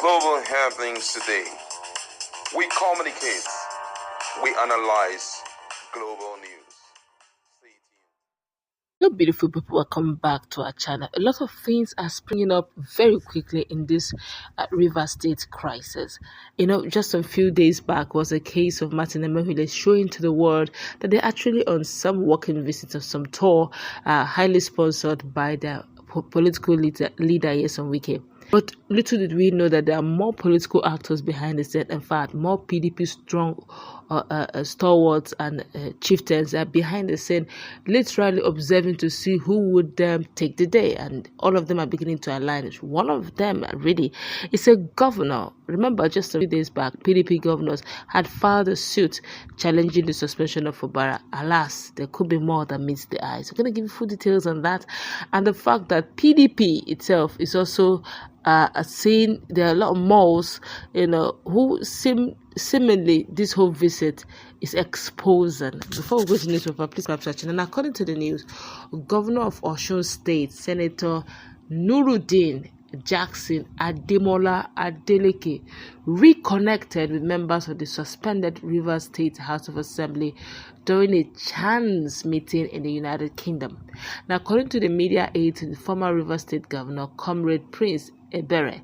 global happenings today. We communicate, we analyze global news. Hello, beautiful people. Welcome back to our channel. A lot of things are springing up very quickly in this River State crisis. Just a few days back was a case of Martin Amaewhule showing to the world that they're actually on some working visit of some tour, highly sponsored by their political leader Nyesom Wike. But little did we know that there are more political actors behind the scene. In fact, more PDP strong stalwarts and chieftains are behind the scene, literally observing to see who would take the day. And all of them are beginning to align. One of them really is a governor. Remember, just a few days back, PDP governors had filed a suit challenging the suspension of Fubara. Alas, there could be more that meets the eyes. We're going to give you full details on that. And the fact that PDP itself is also seeing there are a lot of malls, who seemingly this whole visit is exposing. Before we go to the newspaper, please subscribe to our channel. And according to the news, Governor of Osun State, Senator Nuruddin Jackson Ademola Adeleke reconnected with members of the suspended Rivers State House of Assembly during a chance meeting in the United Kingdom. Now, according to the media aide to the former Rivers State Governor, Comrade Prince Ebere,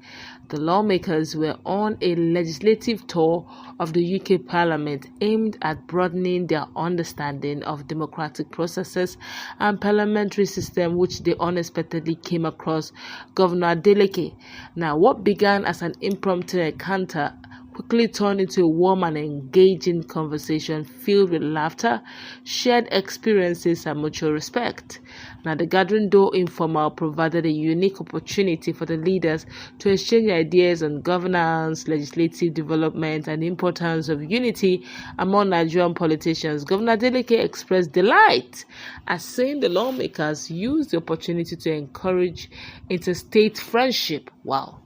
the lawmakers were on a legislative tour of the UK Parliament aimed at broadening their understanding of democratic processes and parliamentary system, which they unexpectedly came across Governor Adeleke. Now, what began as an impromptu encounter quickly turned into a warm and engaging conversation filled with laughter, shared experiences, and mutual respect. Now, the gathering, though informal, provided a unique opportunity for the leaders to exchange ideas on governance, legislative development, and the importance of unity among Nigerian politicians. Governor Adeleke expressed delight at seeing the lawmakers use the opportunity to encourage interstate friendship. Wow.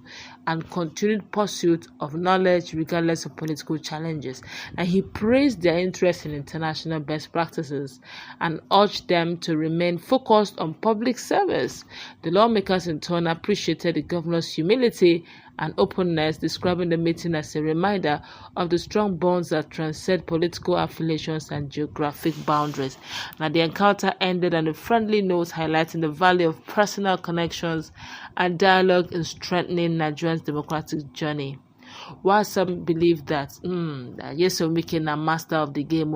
And continued pursuit of knowledge regardless of political challenges. And he praised their interest in international best practices and urged them to remain focused on public service. The lawmakers in turn appreciated the governor's humility and openness, describing the meeting as a reminder of the strong bonds that transcend political affiliations and geographic boundaries. Now, the encounter ended on a friendly note, highlighting the value of personal connections and dialogue in strengthening Nigeria's democratic journey. While some believe that Nyesom Wike is master of the game,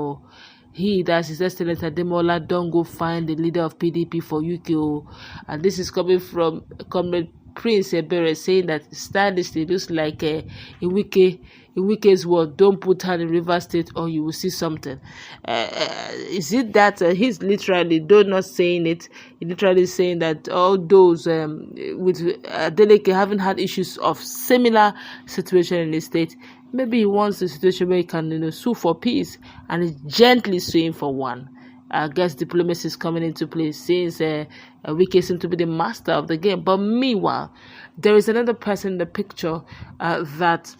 he, that's His Excellency Ademola, don't go find the leader of PDP for UK. And this is coming from Comrade Prince Ebere, saying that stylishly looks like in Wike's word, don't put her in River State or you will see something. Is it that he's literally, though not saying it, he's literally saying that all those with Adeleke haven't had issues of similar situation in the state, maybe he wants a situation where he can sue for peace and is gently suing for one. I guess diplomacy is coming into place since Wike seems to be the master of the game. But meanwhile, there is another person in the picture that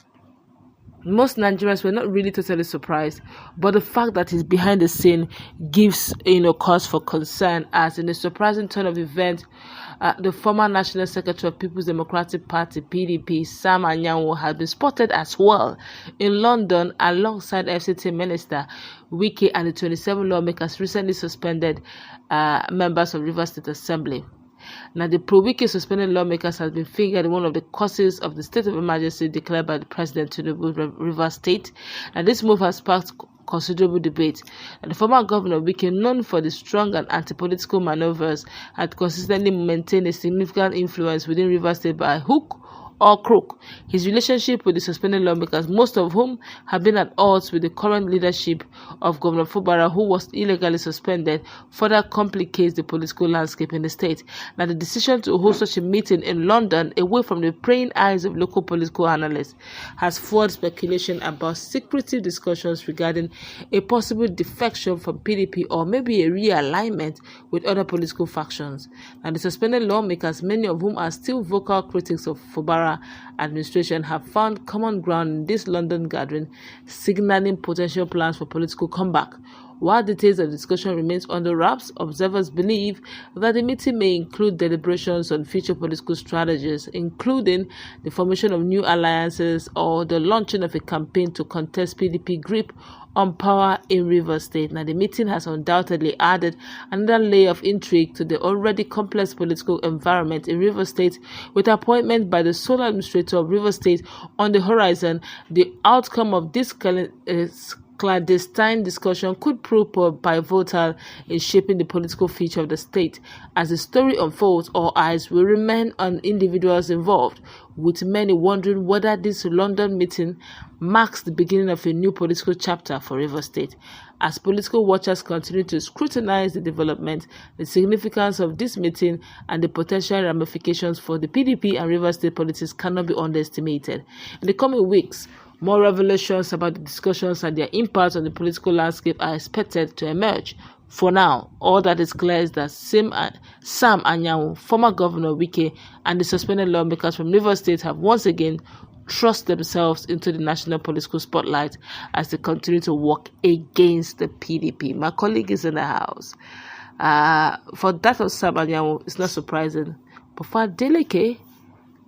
most Nigerians were not really totally surprised, but the fact that he's behind the scene gives cause for concern, as in a surprising turn of events, the former National Secretary of People's Democratic Party (PDP), Sam Anyanwu, has been spotted as well in London alongside FCT Minister Wike and the 27 lawmakers recently suspended members of Rivers State Assembly. Now, the ProWike suspended lawmakers has been figured one of the causes of the state of emergency declared by the President to the River State. And this move has sparked considerable debate. And the former governor, Wike, known for the strong and anti-political maneuvers, had consistently maintained a significant influence within River State by hook or crook. His relationship with the suspended lawmakers, most of whom have been at odds with the current leadership of Governor Fubara, who was illegally suspended, further complicates the political landscape in the state. Now, the decision to host such a meeting in London, away from the praying eyes of local political analysts, has fueled speculation about secretive discussions regarding a possible defection from PDP or maybe a realignment with other political factions. Now, the suspended lawmakers, many of whom are still vocal critics of Fubara administration, have found common ground in this London gathering, signaling potential plans for political comeback. While details of the discussion remains under wraps, observers believe that the meeting may include deliberations on future political strategies, including the formation of new alliances or the launching of a campaign to contest PDP grip on power in Rivers State. Now, the meeting has undoubtedly added another layer of intrigue to the already complex political environment in Rivers State, with appointment by the sole administrator of Rivers State on the horizon. The outcome of this clandestine discussion could prove pivotal in shaping the political future of the state. As the story unfolds, all eyes will remain on individuals involved, with many wondering whether this London meeting marks the beginning of a new political chapter for Rivers State. As political watchers continue to scrutinize the development, the significance of this meeting and the potential ramifications for the PDP and Rivers State politics cannot be underestimated. In the coming weeks, more revelations about the discussions and their impact on the political landscape are expected to emerge. For now, all that is clear is that Sam Amaewhule, former Governor Wike, and the suspended lawmakers from Rivers State have once again thrust themselves into the national political spotlight as they continue to work against the PDP. My colleague is in the house. For that of Sam Amaewhule, it's not surprising. But for Adeleke,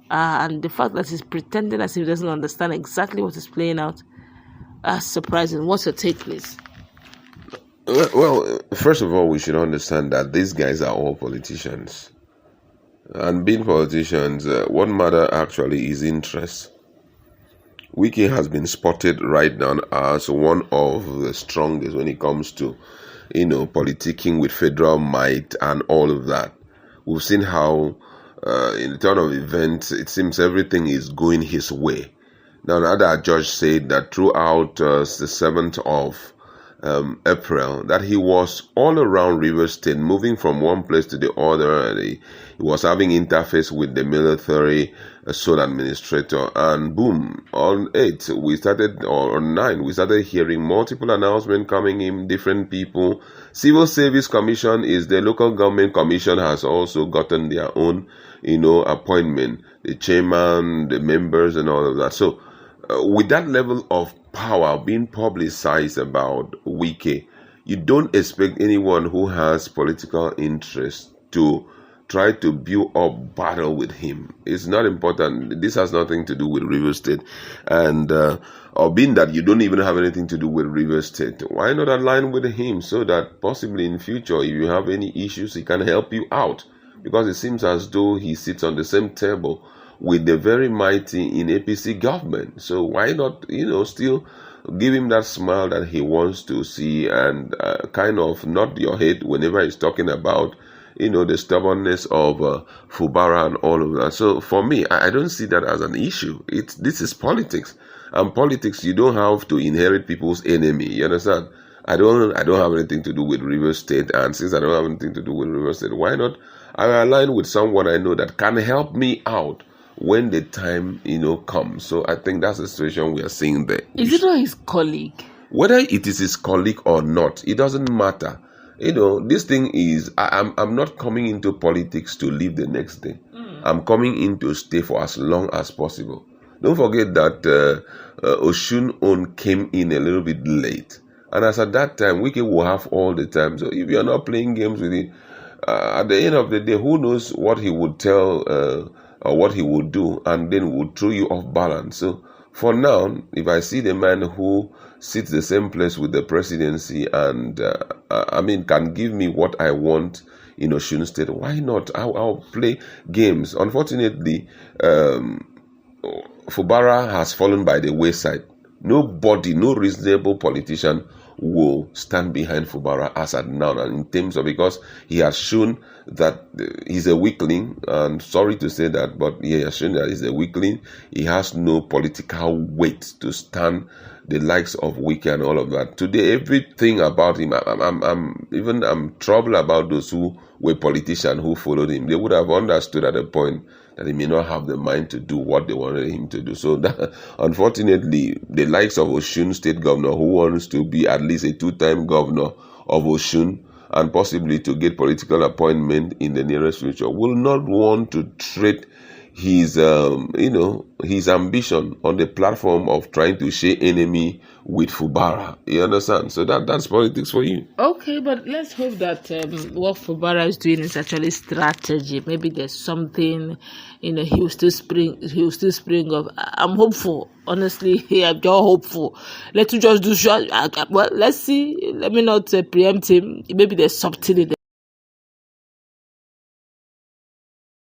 and the fact that he's pretending as if he doesn't understand exactly what is playing out, surprising. What's your take, please? Well, first of all, we should understand that these guys are all politicians. And being politicians, what matter actually is interest. Wike has been spotted right now as one of the strongest when it comes to, politicking with federal might and all of that. We've seen how in the turn of events, it seems everything is going his way. Now, another judge said that throughout the 7th of April, that he was all around Rivers State, moving from one place to the other, and he was having interface with the military sole administrator, and boom, on 8, or on 9, we started hearing multiple announcements coming in, different people. Civil Service Commission is the local government commission, has also gotten their own appointment, the chairman, the members, and all of that. So with that level of power being publicized about Wike, you don't expect anyone who has political interest to try to build up battle with him. It's not important. This has nothing to do with Rivers State. And or being that you don't even have anything to do with Rivers State, why not align with him so that possibly in future, if you have any issues, he can help you out? Because it seems as though he sits on the same table with the very mighty in APC government. So why not, still give him that smile that he wants to see, and kind of nod your head whenever he's talking about, the stubbornness of Fubara and all of that. So for me, I don't see that as an issue. This is politics. And politics, you don't have to inherit people's enemy. You understand? I don't have anything to do with Rivers State, and since I don't have anything to do with Rivers State, why not I align with someone I know that can help me out when the time comes? So I think that's the situation we are seeing there. Is it not his colleague? Whether it is his colleague or not, it doesn't matter. This thing is, I'm not coming into politics to leave the next day. I'm coming in to stay for as long as possible. Don't forget that Osun came in a little bit late. And as at that time, Wike will have all the time. So if you're not playing games with it, at the end of the day, who knows what he would tell or what he would do, and then would throw you off balance. So for now, if I see the man who sits the same place with the presidency and can give me what I want in Osun State, why not? I'll play games. Unfortunately, Fubara has fallen by the wayside. Nobody, no reasonable politician will stand behind Fubara as at now, and in terms of, because he has shown that he's a weakling, and sorry to say that, but he has shown that he's a weakling. He has no political weight to stand the likes of Wike and all of that. Today, everything about him, I'm troubled about those who were politicians who followed him. They would have understood at a point that he may not have the mind to do what they wanted him to do. So that, unfortunately, the likes of Osun State Governor, who wants to be at least a 2-time governor of Osun and possibly to get political appointment in the nearest future, will not want to trade his his ambition on the platform of trying to share enemy with Fubara. You understand? So that's politics for you. Okay, but let's hope that what Fubara is doing is actually strategy. Maybe there's something, he will still spring up. I'm hopeful. Honestly, I'm just hopeful. Let's just do short. Well, let's see. Let me not preempt him. Maybe there's something in there.